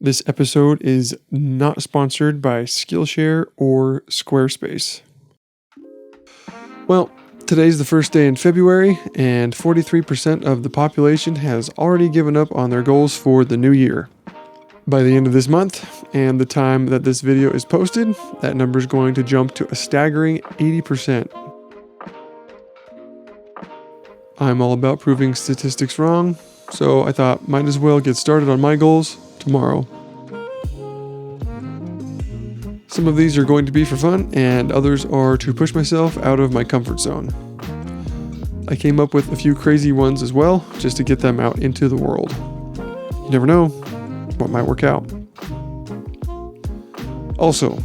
This episode is not sponsored by Skillshare or Squarespace. Well, today's the first day in February, and 43% of the population has already given up on their goals for the new year. By the end of this month, and the time that this video is posted, that number is going to jump to a staggering 80%. I'm all about proving statistics wrong, so I thought might as well get started on my goals tomorrow. Some of these are going to be for fun, and others are to push myself out of my comfort zone. I came up with a few crazy ones as well, just to get them out into the world. You never know what might work out. Also,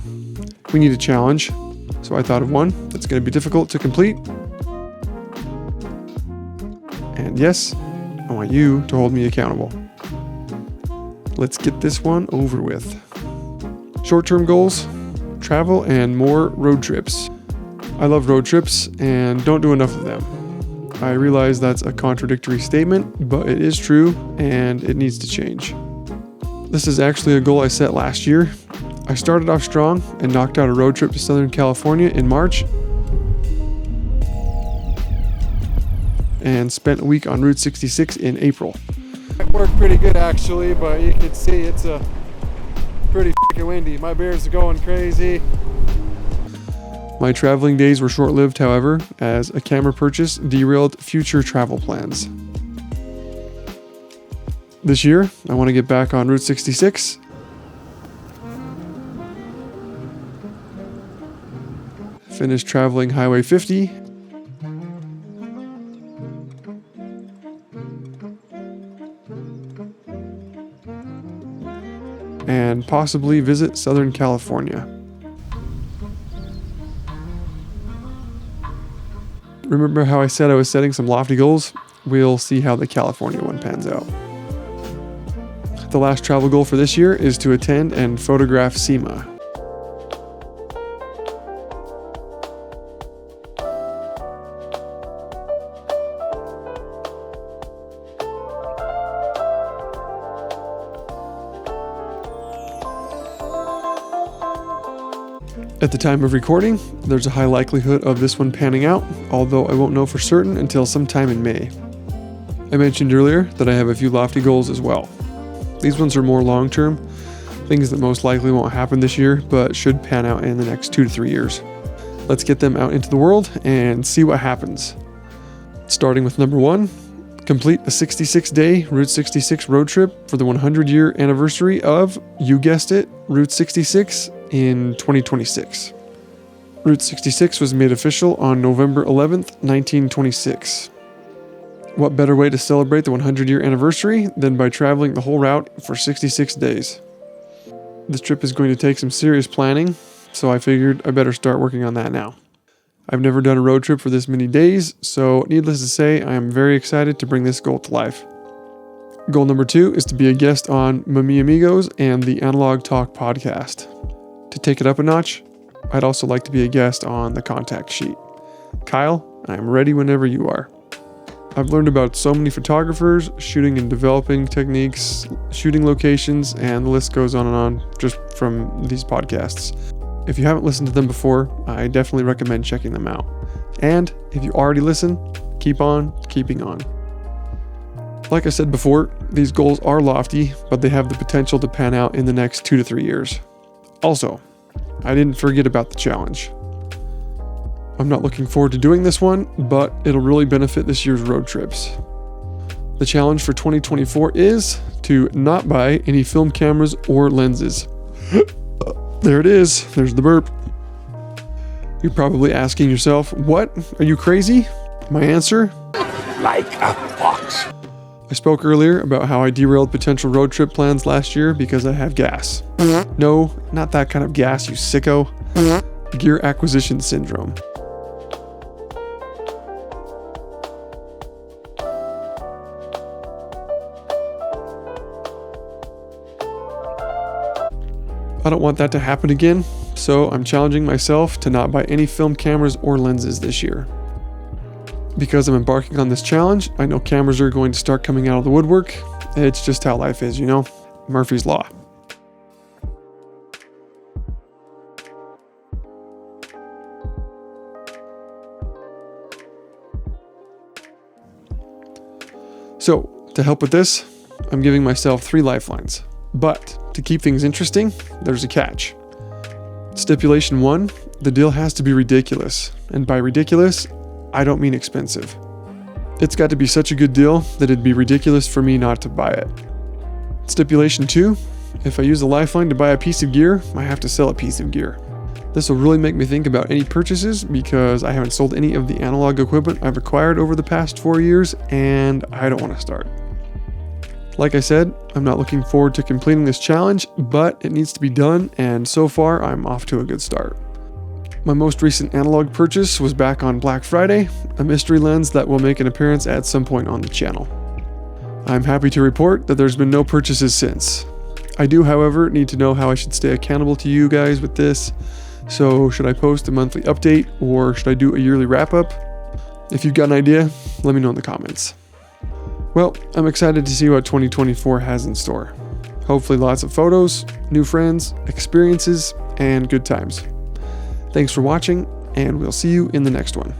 we need a challenge, so I thought of one that's going to be difficult to complete. And yes, I want you to hold me accountable. Let's get this one over with. Short-term goals, travel and more road trips. I love road trips and don't do enough of them. I realize that's a contradictory statement, but it is true and it needs to change. This is actually a goal I set last year. I started off strong and knocked out a road trip to Southern California in March and spent a week on Route 66 in April. It worked pretty good actually, but you can see it's pretty f***ing windy. My beard's going crazy. My traveling days were short-lived, however, as a camera purchase derailed future travel plans. This year, I want to get back on Route 66. Finish traveling Highway 50. And possibly visit Southern California. Remember how I said I was setting some lofty goals? We'll see how the California one pans out. The last travel goal for this year is to attend and photograph SEMA. At the time of recording, there's a high likelihood of this one panning out, although I won't know for certain until sometime in May. I mentioned earlier that I have a few lofty goals as well. These ones are more long-term, things that most likely won't happen this year, but should pan out in the next 2 to 3 years. Let's get them out into the world and see what happens. Starting with number 1, complete a 66-day Route 66 road trip for the 100-year anniversary of, you guessed it, Route 66 in 2026. Route 66 was made official on November 11th, 1926. What better way to celebrate the 100-year anniversary than by traveling the whole route for 66 days? This trip is going to take some serious planning, so I figured I better start working on that now. I've never done a road trip for this many days, so needless to say, I am very excited to bring this goal to life. Goal number 2 is to be a guest on Mami Amigos and the Analog Talk podcast. To take it up a notch, I'd also like to be a guest on the contact sheet. Kyle, I'm ready whenever you are. I've learned about so many photographers, shooting and developing techniques, shooting locations, and the list goes on and on just from these podcasts. If you haven't listened to them before, I definitely recommend checking them out. And if you already listen, keep on keeping on. Like I said before, these goals are lofty, but they have the potential to pan out in the next 2 to 3 years. Also, I didn't forget about the challenge. I'm not looking forward to doing this one, but it'll really benefit this year's road trips. The challenge for 2024 is to not buy any film cameras or lenses. There it is. There's the burp. You're probably asking yourself, what? Are you crazy? My answer? Like a fox. I spoke earlier about how I derailed potential road trip plans last year because I have gas. No, not that kind of gas, you sicko. Gear acquisition syndrome. I don't want that to happen again, so I'm challenging myself to not buy any film cameras or lenses this year. Because I'm embarking on this challenge, I know cameras are going to start coming out of the woodwork. It's just how life is, you know? Murphy's Law. So, to help with this, I'm giving myself 3 lifelines. But, to keep things interesting, there's a catch. Stipulation 1, the deal has to be ridiculous. And by ridiculous, I don't mean expensive. It's got to be such a good deal that it'd be ridiculous for me not to buy it. Stipulation 2, if I use a lifeline to buy a piece of gear, I have to sell a piece of gear. This will really make me think about any purchases because I haven't sold any of the analog equipment I've acquired over the past 4 years, and I don't want to start. Like I said, I'm not looking forward to completing this challenge, but it needs to be done, and so far I'm off to a good start. My most recent analog purchase was back on Black Friday, a mystery lens that will make an appearance at some point on the channel. I'm happy to report that there's been no purchases since. I do, however, need to know how I should stay accountable to you guys with this, so should I post a monthly update or should I do a yearly wrap-up? If you've got an idea, let me know in the comments. Well, I'm excited to see what 2024 has in store. Hopefully lots of photos, new friends, experiences, and good times. Thanks for watching, and we'll see you in the next one.